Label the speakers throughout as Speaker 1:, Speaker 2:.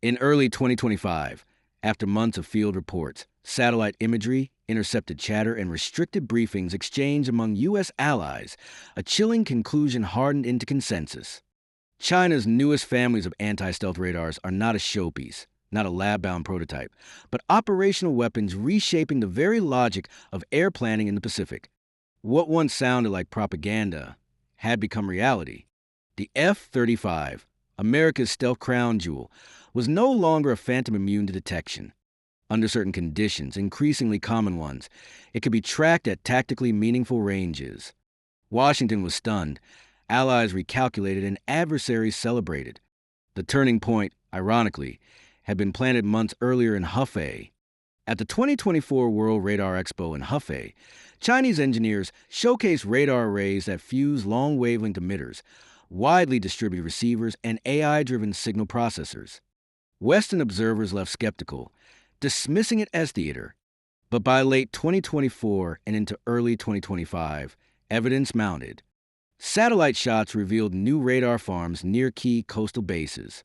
Speaker 1: In early 2025, after months of field reports, satellite imagery, intercepted chatter, and restricted briefings exchanged among U.S. allies, a chilling conclusion hardened into consensus. China's newest families of anti-stealth radars are not a showpiece, not a lab-bound prototype, but operational weapons reshaping the very logic of air planning in the Pacific. What once sounded like propaganda had become reality. The F-35, America's stealth crown jewel, was no longer a phantom immune to detection. Under certain conditions, increasingly common ones, it could be tracked at tactically meaningful ranges. Washington was stunned. Allies recalculated and adversaries celebrated. The turning point, ironically, had been planted months earlier in Hefei. At the 2024 World Radar Expo in Hefei, Chinese engineers showcased radar arrays that fuse long-wavelength emitters, widely distributed receivers, and AI-driven signal processors. Western observers left skeptical, dismissing it as theater. But by late 2024 and into early 2025, evidence mounted. Satellite shots revealed new radar farms near key coastal bases.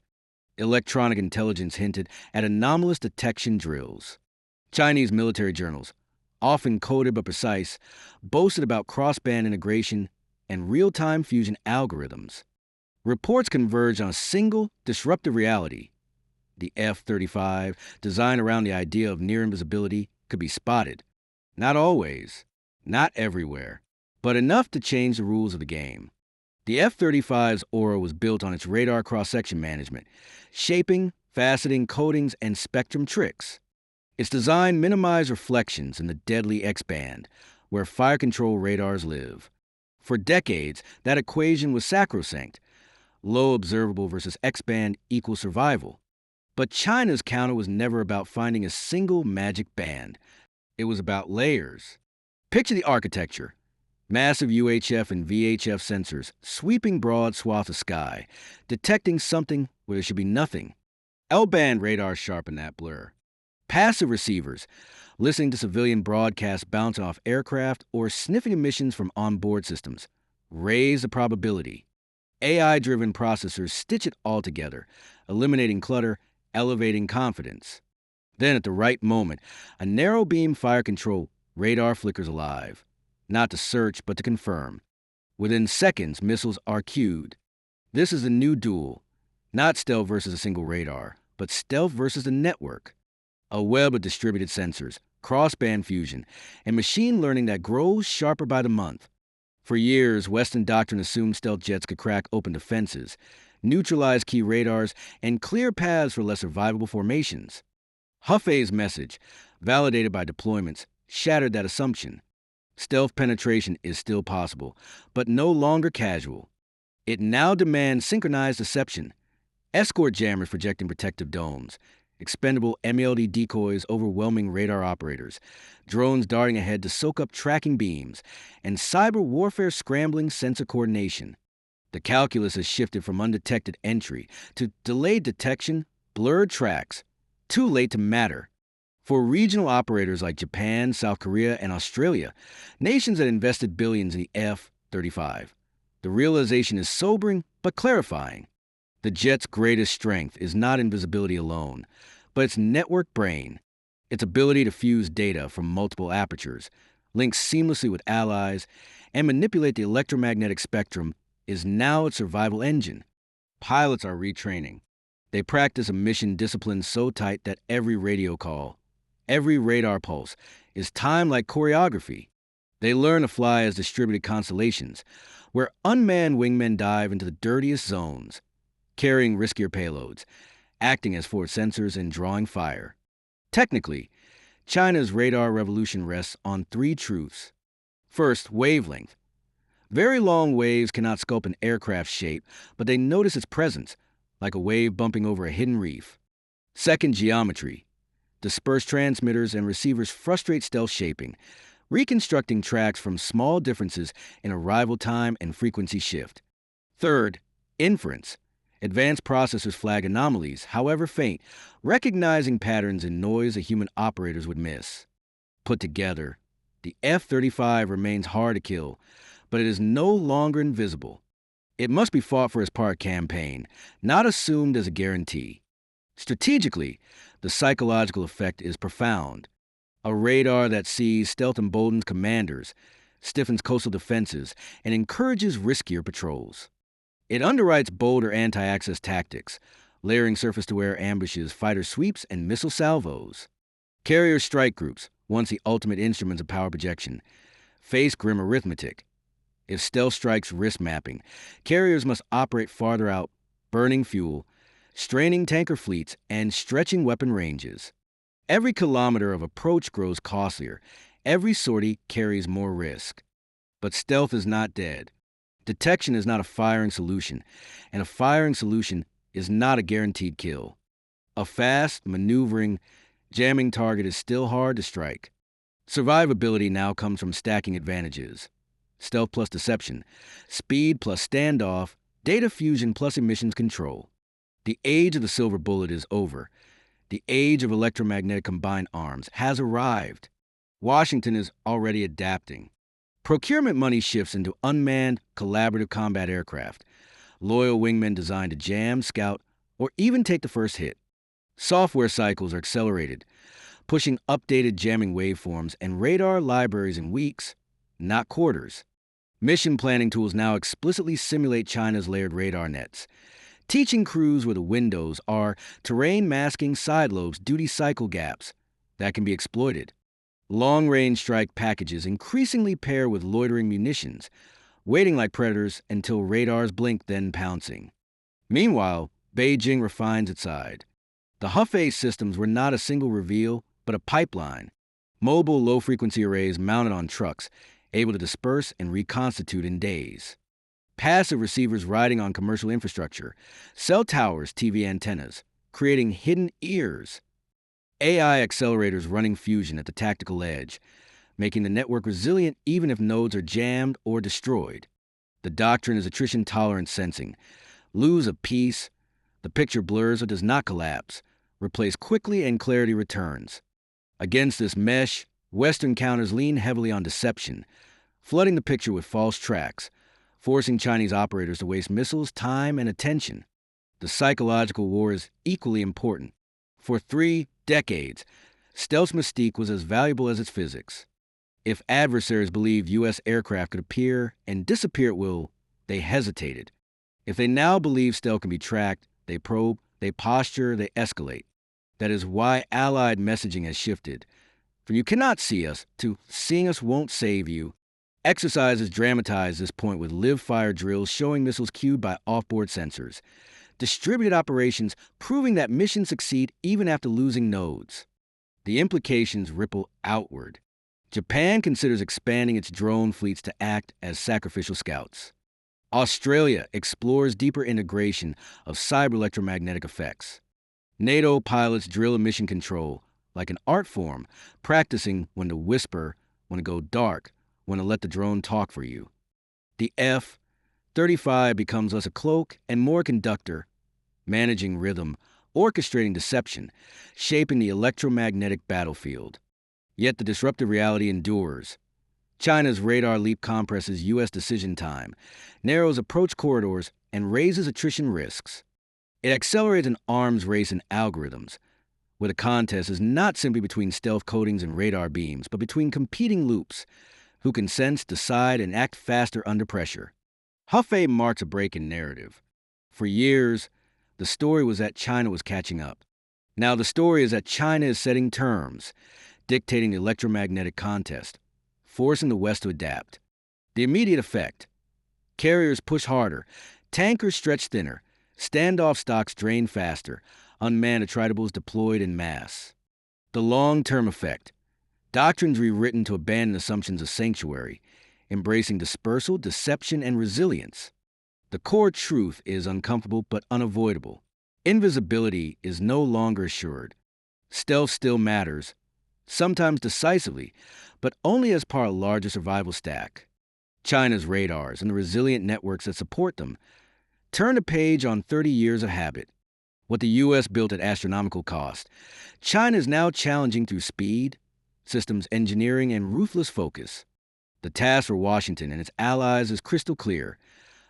Speaker 1: Electronic intelligence hinted at anomalous detection drills. Chinese military journals, often coded but precise, boasted about cross-band integration and real-time fusion algorithms. Reports converged on a single disruptive reality. The F-35, designed around the idea of near invisibility, could be spotted. Not always, not everywhere, but enough to change the rules of the game. The F-35's aura was built on its radar cross-section management, shaping, faceting, coatings, and spectrum tricks. Its design minimized reflections in the deadly X-band, where fire control radars live. For decades, that equation was sacrosanct. Low observable versus X-band equals survival. But China's counter was never about finding a single magic band. It was about layers. Picture the architecture. Massive UHF and VHF sensors sweeping broad swaths of sky, detecting something where there should be nothing. L-band radars sharpen that blur. Passive receivers, listening to civilian broadcasts bouncing off aircraft or sniffing emissions from onboard systems, raise the probability. AI-driven processors stitch it all together, eliminating clutter, elevating confidence. Then, at the right moment, a narrow-beam fire control radar flickers alive. Not to search, but to confirm. Within seconds, missiles are cued. This is a new duel. Not stealth versus a single radar, but stealth versus the network. A web of distributed sensors, cross-band fusion, and machine learning that grows sharper by the month. For years, Western doctrine assumed stealth jets could crack open defenses, neutralize key radars, and clear paths for less survivable formations. Hefei's message, validated by deployments, shattered that assumption. Stealth penetration is still possible, but no longer casual. It now demands synchronized deception. Escort jammers projecting protective domes, expendable MELD decoys overwhelming radar operators, drones darting ahead to soak up tracking beams, and cyber warfare scrambling sensor coordination. The calculus has shifted from undetected entry to delayed detection, blurred tracks, too late to matter. For regional operators like Japan, South Korea, and Australia, nations that invested billions in the F-35, the realization is sobering but clarifying. The jet's greatest strength is not invisibility alone, but its network brain, its ability to fuse data from multiple apertures, link seamlessly with allies, and manipulate the electromagnetic spectrum is now its survival engine. Pilots are retraining. They practice a mission discipline so tight that every radio call, every radar pulse, is timed like choreography. They learn to fly as distributed constellations, where unmanned wingmen dive into the dirtiest zones, carrying riskier payloads, acting as forward sensors and drawing fire. Technically, China's radar revolution rests on three truths. First, wavelength. Very long waves cannot sculpt an aircraft's shape, but they notice its presence, like a wave bumping over a hidden reef. Second, geometry. Dispersed transmitters and receivers frustrate stealth shaping, reconstructing tracks from small differences in arrival time and frequency shift. Third, inference. Advanced processors flag anomalies, however faint, recognizing patterns in noise that human operators would miss. Put together, the F-35 remains hard to kill, but it is no longer invisible. It must be fought for as part of a campaign, not assumed as a guarantee. Strategically, the psychological effect is profound. A radar that sees stealth emboldens commanders, stiffens coastal defenses, and encourages riskier patrols. It underwrites bolder anti-access tactics, layering surface-to-air ambushes, fighter sweeps, and missile salvos. Carrier strike groups, once the ultimate instruments of power projection, face grim arithmetic. If stealth strikes risk mapping, carriers must operate farther out, burning fuel, straining tanker fleets, and stretching weapon ranges. Every kilometer of approach grows costlier. Every sortie carries more risk. But stealth is not dead. Detection is not a firing solution, and a firing solution is not a guaranteed kill. A fast, maneuvering, jamming target is still hard to strike. Survivability now comes from stacking advantages. Stealth plus deception, speed plus standoff, data fusion plus emissions control. The age of the silver bullet is over. The age of electromagnetic combined arms has arrived. Washington is already adapting. Procurement money shifts into unmanned, collaborative combat aircraft, loyal wingmen designed to jam, scout, or even take the first hit. Software cycles are accelerated, pushing updated jamming waveforms and radar libraries in weeks, not quarters. Mission planning tools now explicitly simulate China's layered radar nets, teaching crews where the windows are terrain masking side lobes, duty cycle gaps that can be exploited. Long-range strike packages increasingly pair with loitering munitions, waiting like predators until radars blink, then pouncing. Meanwhile, Beijing refines its side. The Hefei systems were not a single reveal, but a pipeline. Mobile low-frequency arrays mounted on trucks, able to disperse and reconstitute in days. Passive receivers riding on commercial infrastructure, cell towers, TV antennas, creating hidden ears. AI accelerators running fusion at the tactical edge, making the network resilient even if nodes are jammed or destroyed. The doctrine is attrition-tolerant sensing. Lose a piece, the picture blurs or does not collapse. Replace quickly and clarity returns. Against this mesh, Western counters lean heavily on deception, flooding the picture with false tracks, forcing Chinese operators to waste missiles, time, and attention. The psychological war is equally important. For 3 decades, stealth's mystique was as valuable as its physics. If adversaries believed U.S. aircraft could appear and disappear at will, they hesitated. If they now believe stealth can be tracked, they probe, they posture, they escalate. That is why Allied messaging has shifted from "you cannot see us" to "seeing us won't save you." Exercises dramatize this point with live-fire drills showing missiles cued by off-board sensors. Distributed operations proving that missions succeed even after losing nodes. The implications ripple outward. Japan considers expanding its drone fleets to act as sacrificial scouts. Australia explores deeper integration of cyber electromagnetic effects. NATO pilots drill emission control like an art form, practicing when to whisper, when to go dark, when to let the drone talk for you. The F-35 becomes less a cloak and more a conductor, managing rhythm, orchestrating deception, shaping the electromagnetic battlefield. Yet the disruptive reality endures. China's radar leap compresses U.S. decision time, narrows approach corridors, and raises attrition risks. It accelerates an arms race in algorithms, where the contest is not simply between stealth coatings and radar beams, but between competing loops, who can sense, decide, and act faster under pressure. Hefei marks a break in narrative. For years, the story was that China was catching up. Now the story is that China is setting terms, dictating the electromagnetic contest, forcing the West to adapt. The immediate effect: carriers push harder, tankers stretch thinner, standoff stocks drain faster, unmanned attritables deployed en masse. The long-term effect: doctrines rewritten to abandon assumptions of sanctuary, embracing dispersal, deception, and resilience. The core truth is uncomfortable but unavoidable. Invisibility is no longer assured. Stealth still matters, sometimes decisively, but only as part of a larger survival stack. China's radars and the resilient networks that support them turn a page on 30 years of habit. What the U.S. built at astronomical cost, China is now challenging through speed, systems engineering, and ruthless focus. The task for Washington and its allies is crystal clear: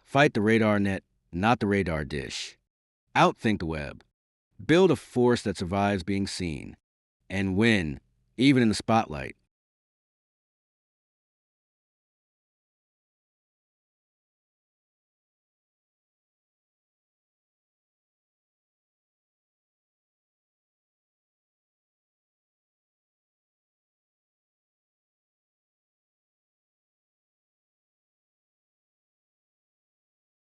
Speaker 1: fight the radar net, not the radar dish. Outthink the web. Build a force that survives being seen and win, even in the spotlight.